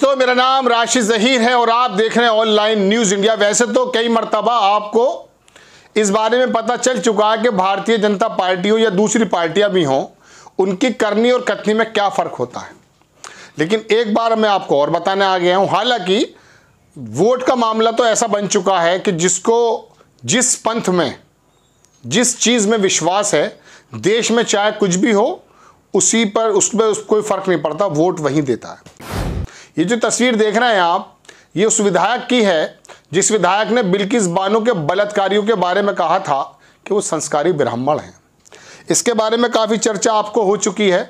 दोस्तों, मेरा नाम राशिद ज़हीर है और आप देख रहे हैं ऑनलाइन न्यूज़ इंडिया। वैसे तो कई मर्तबा आपको इस बारे में पता चल चुका है कि भारतीय जनता पार्टी हो या दूसरी पार्टियां भी हों, उनकी करनी और कथनी में क्या फ़र्क होता है। लेकिन एक बार मैं आपको और बताने आ गया हूं। हालांकि वोट का मामला तो ऐसा बन चुका है कि जिसको जिस पंथ में जिस चीज़ में विश्वास है, देश में चाहे कुछ भी हो, उसी पर उसमें कोई फ़र्क नहीं पड़ता, वोट वहीं देता है। ये जो तस्वीर देख रहे हैं आप, ये उस विधायक की है जिस विधायक ने बिल्किस बानो के बलात्कारियों के बारे में कहा था कि वो संस्कारी ब्राह्मण हैं। इसके बारे में काफ़ी चर्चा आपको हो चुकी है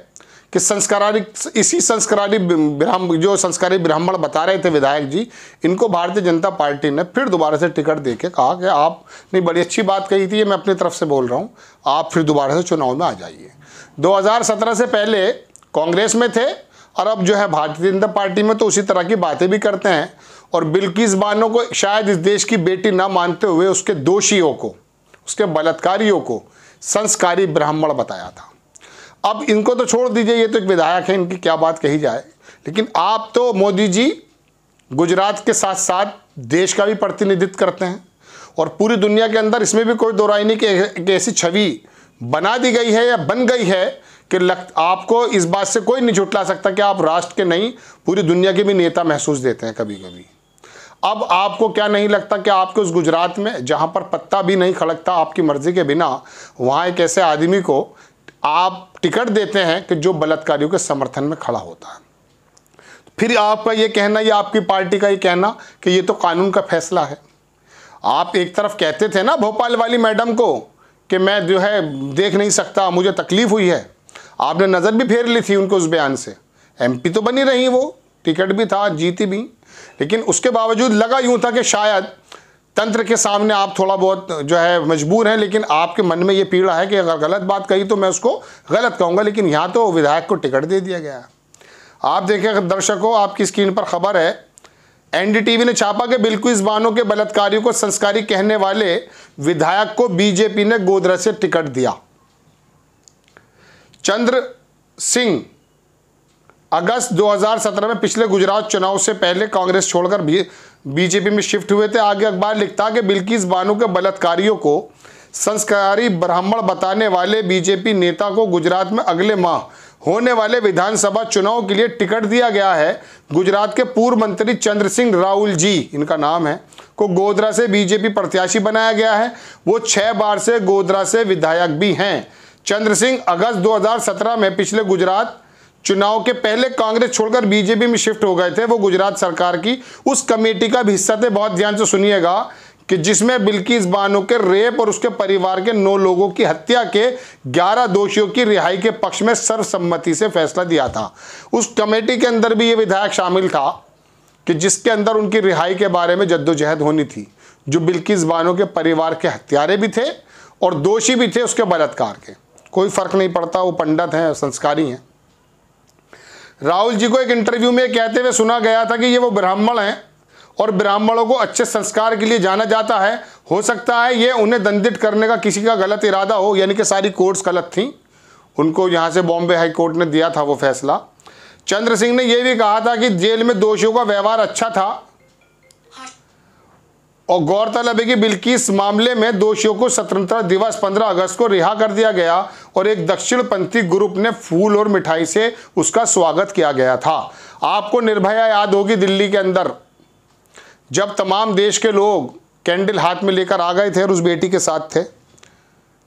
कि इसी संस्कारी ब्राह्मण बता रहे थे विधायक जी, इनको भारतीय जनता पार्टी ने फिर दोबारा से टिकट देके कहा कि आपने बड़ी अच्छी बात कही थी, ये मैं अपनी तरफ से बोल रहा हूँ, आप फिर दोबारा से चुनाव में आ जाइए। 2017 से पहले कांग्रेस में थे और अब जो है भारतीय जनता पार्टी में, तो उसी तरह की बातें भी करते हैं। और बिल्किस बानो को शायद इस देश की बेटी ना मानते हुए उसके दोषियों को, उसके बलात्कारियों को संस्कारी ब्राह्मण बताया था। अब इनको तो छोड़ दीजिए, ये तो एक विधायक है, इनकी क्या बात कही जाए। लेकिन आप तो मोदी जी गुजरात के साथ साथ देश का भी प्रतिनिधित्व करते हैं और पूरी दुनिया के अंदर इसमें भी कोई दो राय नहीं कि एक ऐसी छवि बना दी गई है या बन गई है कि आपको इस बात से कोई नहीं झुठला सकता कि आप राष्ट्र के नहीं, पूरी दुनिया के भी नेता महसूस देते हैं कभी कभी। अब आपको क्या नहीं लगता कि आपके उस गुजरात में, जहां पर पत्ता भी नहीं खड़कता आपकी मर्जी के बिना, वहां एक ऐसे आदमी को आप टिकट देते हैं कि जो बलात्कारियों के समर्थन में खड़ा होता है। फिर आपका ये कहना या आपकी पार्टी का ये कहना कि ये तो कानून का फैसला है। आप एक तरफ कहते थे ना भोपाल वाली मैडम को कि मैं जो है देख नहीं सकता, मुझे तकलीफ हुई है, आपने नज़र भी फेर ली थी उनको उस बयान से। एमपी तो बनी रही, वो टिकट भी था, जीती भी, लेकिन उसके बावजूद लगा यूं था कि शायद तंत्र के सामने आप थोड़ा बहुत जो है मजबूर हैं, लेकिन आपके मन में ये पीड़ा है कि अगर गलत बात कही तो मैं उसको गलत कहूँगा। लेकिन यहाँ तो विधायक को टिकट दे दिया गया है। आप देखें दर्शकों, आपकी स्क्रीन पर खबर है, एनडीटीवी ने छापा कि बिल्किस बानो के बलात्कारियों को संस्कारी कहने वाले विधायक को बीजेपी ने गोधरा से टिकट दिया। चंद्र सिंह अगस्त 2017 में पिछले गुजरात चुनाव से पहले कांग्रेस छोड़कर बीजेपी में शिफ्ट हुए थे। आगे अखबार लिखता कि बिल्किस बानो के बलात्कारियों को संस्कारी ब्राह्मण बताने वाले बीजेपी नेता को गुजरात में अगले माह होने वाले विधानसभा चुनाव के लिए टिकट दिया गया है। गुजरात के पूर्व मंत्री चंद्र सिंह राहुल जी, इनका नाम है, को गोधरा से बीजेपी प्रत्याशी बनाया गया है। वो 6 बार से गोधरा से विधायक भी हैं। चंद्र सिंह अगस्त 2017 में पिछले गुजरात चुनाव के पहले कांग्रेस छोड़कर बीजेपी में शिफ्ट हो गए थे। वो गुजरात सरकार की उस कमेटी का भी हिस्सा थे, बहुत ध्यान से सुनिएगा, कि जिसमें बिल्किस बानो के रेप और उसके परिवार के 9 लोगों की हत्या के 11 दोषियों की रिहाई के पक्ष में सर्वसम्मति से फैसला दिया था। उस कमेटी के अंदर भी ये विधायक शामिल था कि जिसके अंदर उनकी रिहाई के बारे में जद्दोजहद होनी थी, जो बिल्किस बानो के परिवार के हत्यारे भी थे और दोषी भी थे उसके बलात्कार के। कोई फर्क नहीं पड़ता, वो पंडित हैं, संस्कारी हैं। राहुल जी को एक इंटरव्यू में कहते हुए सुना गया था कि ये वो ब्राह्मण हैं और ब्राह्मणों को अच्छे संस्कार के लिए जाना जाता है। हो सकता है ये उन्हें दंडित करने का किसी का गलत इरादा हो, यानी कि सारी कोर्ट्स गलत थी, उनको यहाँ से बॉम्बे हाई कोर्ट ने दिया था वो फैसला। चंद्र सिंह ने यह भी कहा था कि जेल में दोषियों का व्यवहार अच्छा था और गौरतलब है कि बिल्किस मामले में दोषियों को स्वतंत्रता दिवस 15 अगस्त को रिहा कर दिया गया और एक दक्षिणपंथी ग्रुप ने फूल और मिठाई से उसका स्वागत किया गया था। आपको निर्भया याद होगी, दिल्ली के अंदर जब तमाम देश के लोग कैंडल हाथ में लेकर आ गए थे और उस बेटी के साथ थे,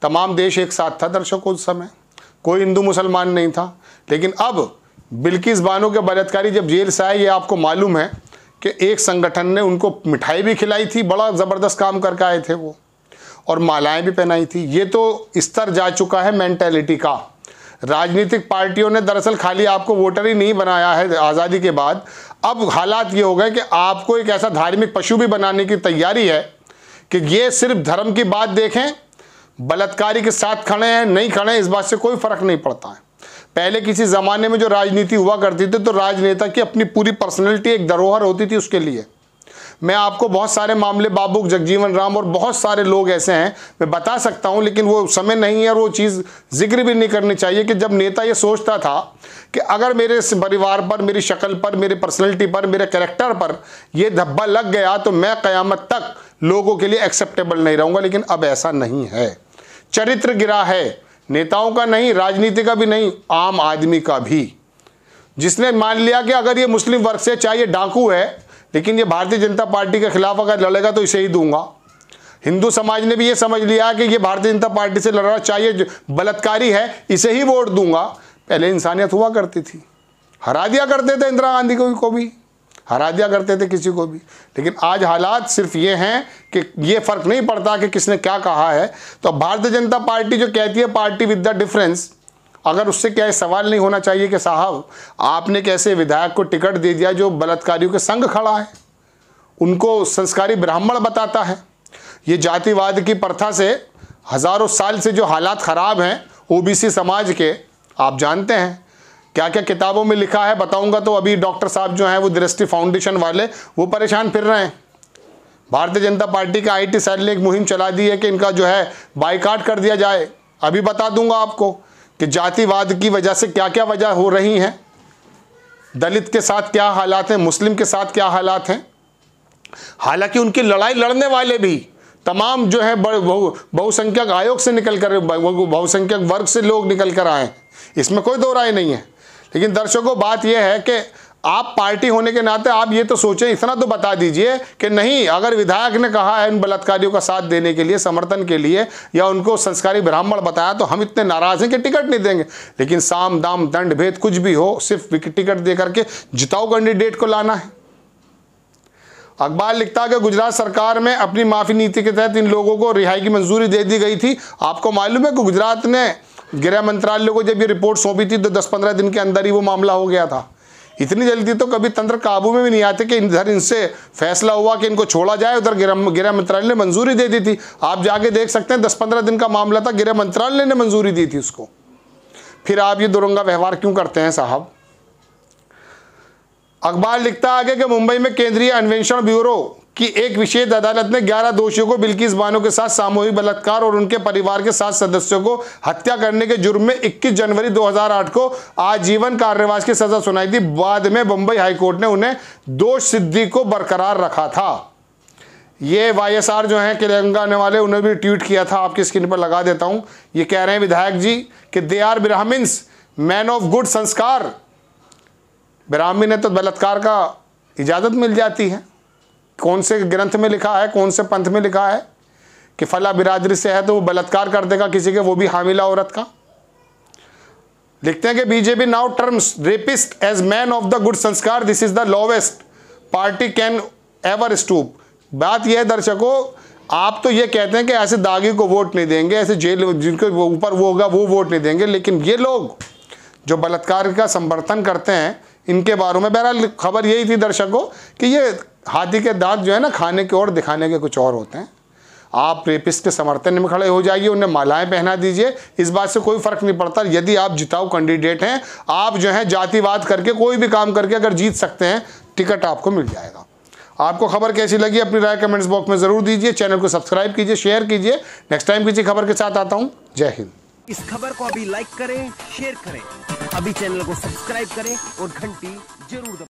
तमाम देश एक साथ था दर्शकों, उस समय कोई हिंदू मुसलमान नहीं था। लेकिन अब बिल्किस बानो के बलात्कारी जब जेल से आए, ये आपको मालूम है कि एक संगठन ने उनको मिठाई भी खिलाई थी, बड़ा ज़बरदस्त काम करके आए थे वो, और मालाएं भी पहनाई थी। ये तो स्तर जा चुका है मेंटालिटी का। राजनीतिक पार्टियों ने दरअसल खाली आपको वोटर ही नहीं बनाया है आज़ादी के बाद, अब हालात ये हो गए कि आपको एक ऐसा धार्मिक पशु भी बनाने की तैयारी है कि ये सिर्फ धर्म की बात देखें, बलात्कारी के साथ खड़े हैं नहीं खड़े हैं इस बात से कोई फ़र्क नहीं पड़ता है। पहले किसी ज़माने में जो राजनीति हुआ करती थी तो राजनेता की अपनी पूरी पर्सनैलिटी एक धरोहर होती थी उसके लिए। मैं आपको बहुत सारे मामले, बाबू जगजीवन राम और बहुत सारे लोग ऐसे हैं, मैं बता सकता हूं, लेकिन वो समय नहीं है और वो चीज़ जिक्र भी नहीं करनी चाहिए कि जब नेता ये सोचता था कि अगर मेरे परिवार पर, मेरी शक्ल पर, मेरी पर्सनैलिटी पर, मेरे कैरेक्टर पर ये धब्बा लग गया तो मैं क़यामत तक लोगों के लिए एक्सेप्टेबल नहीं रहूँगा। लेकिन अब ऐसा नहीं है। चरित्र गिरा है, नेताओं का नहीं, राजनीति का भी नहीं, आम आदमी का भी, जिसने मान लिया कि अगर ये मुस्लिम वर्ग से, चाहे ये डाकू है, लेकिन ये भारतीय जनता पार्टी के खिलाफ अगर लड़ेगा तो इसे ही दूंगा। हिंदू समाज ने भी ये समझ लिया कि ये भारतीय जनता पार्टी से लड़ रहा, चाहे बलात्कारी है, इसे ही वोट दूंगा। पहले इंसानियत हुआ करती थी, हरा दिया करते थे इंदिरा गांधी को भी हरा दिया करते थे किसी को भी। लेकिन आज हालात सिर्फ ये हैं कि ये फर्क नहीं पड़ता कि किसने क्या कहा है। तो भारतीय जनता पार्टी जो कहती है पार्टी विद द डिफरेंस, अगर उससे क्या सवाल नहीं होना चाहिए कि साहब आपने कैसे विधायक को टिकट दे दिया जो बलात्कारियों के संग खड़ा है, उनको संस्कारी ब्राह्मण बताता है। ये जातिवाद की प्रथा से हज़ारों साल से जो हालात ख़राब हैं ओबीसी समाज के, आप जानते हैं क्या क्या किताबों में लिखा है, बताऊंगा तो अभी डॉक्टर साहब जो हैं वो दृष्टि फाउंडेशन वाले वो परेशान फिर रहे हैं। भारतीय जनता पार्टी का आईटी सेल ने एक मुहिम चला दी है कि इनका जो है बाइकाट कर दिया जाए। अभी बता दूंगा आपको कि जातिवाद की वजह से क्या क्या वजह हो रही हैं, दलित के साथ क्या हालात हैं, मुस्लिम के साथ क्या हालात हैं। हालांकि उनकी लड़ाई लड़ने वाले भी तमाम जो है बहुसंख्यक आयोग से निकल कर, बहुसंख्यक वर्ग से लोग निकल कर आए, इसमें कोई दो राय नहीं है। लेकिन दर्शकों बात यह है कि आप पार्टी होने के नाते आप ये तो सोचें, इतना तो बता दीजिए कि नहीं, अगर विधायक ने कहा है उन बलात्कारियों का साथ देने के लिए, समर्थन के लिए, या उनको संस्कारी ब्राह्मण बताया तो हम इतने नाराज हैं कि टिकट नहीं देंगे। लेकिन साम दाम दंड भेद कुछ भी हो, सिर्फ टिकट दे करके जिताओ कैंडिडेट को लाना है। अखबार लिखता है कि गुजरात सरकार में अपनी माफी नीति के तहत इन लोगों को रिहाई की मंजूरी दे दी गई थी। आपको मालूम है कि गुजरात ने गृह मंत्रालय को जब ये रिपोर्ट सौंपी थी तो 10-15 दिन के अंदर ही वो मामला हो गया था। इतनी जल्दी तो कभी तंत्र काबू में भी नहीं आते कि इधर इनसे फैसला हुआ कि इनको छोड़ा जाए, उधर गृह मंत्रालय ने मंजूरी दे दी थी। आप जाके देख सकते हैं 10-15 दिन का मामला था, गृह मंत्रालय ने मंजूरी दी थी उसको। फिर आप ये दुरंगा व्यवहार क्यों करते हैं साहब। अखबार लिखता है आगे कि मुंबई में केंद्रीय अन्वेषण ब्यूरो की एक विशेष अदालत ने 11 दोषियों को बिल्किस बानो के साथ सामूहिक बलात्कार और उनके परिवार के 7 सदस्यों को हत्या करने के जुर्म में 21 जनवरी 2008 को आजीवन कारावास की सजा सुनाई थी। बाद में बंबई हाईकोर्ट ने उन्हें दोष सिद्धि को बरकरार रखा था। ये वाईएसआर जो हैं तेलंगाना वाले, उन्हें भी ट्वीट किया था, आपकी स्क्रीन पर लगा देता हूं। ये कह रहे हैं विधायक जी कि they are Brahmins man of good sanskar. ब्राह्मण है तो बलात्कार का इजाज़त मिल जाती है। कौन से ग्रंथ में लिखा है, कौन से पंथ में लिखा है कि फला बिरादरी से है तो वो बलात्कार कर देगा किसी के, वो भी हामिला औरत का। लिखते हैं कि BJP now terms rapist as man of the good sanskar, this is the lowest party can ever stoop. बात यह है दर्शकों, आप तो ये कहते हैं कि ऐसे दागी को वोट नहीं देंगे, ऐसे जेल जिनके ऊपर वो होगा वो वोट नहीं देंगे, लेकिन ये लोग जो बलात्कार का समर्थन करते हैं इनके बारे में, बहरहाल खबर यही थी दर्शकों कि ये हाथी के दांत जो है ना खाने के और दिखाने के कुछ और होते हैं। आप रेपिस्ट के समर्थन में खड़े हो जाइए, उन्हें मालाएं पहना दीजिए, इस बात से कोई फर्क नहीं पड़ता। यदि आप जिताऊ कैंडिडेट हैं, आप जो है जातिवाद करके कोई भी काम करके अगर जीत सकते हैं, टिकट आपको मिल जाएगा। आपको खबर कैसी लगी अपनी राय कमेंट्स बॉक्स में जरूर दीजिए। चैनल को सब्सक्राइब कीजिए, शेयर कीजिए। नेक्स्ट टाइम किसी खबर के साथ आता हूं। जय हिंद। इस खबर को अभी लाइक करें, शेयर करें, अभी चैनल को सब्सक्राइब करें और घंटी जरूर दबाएं।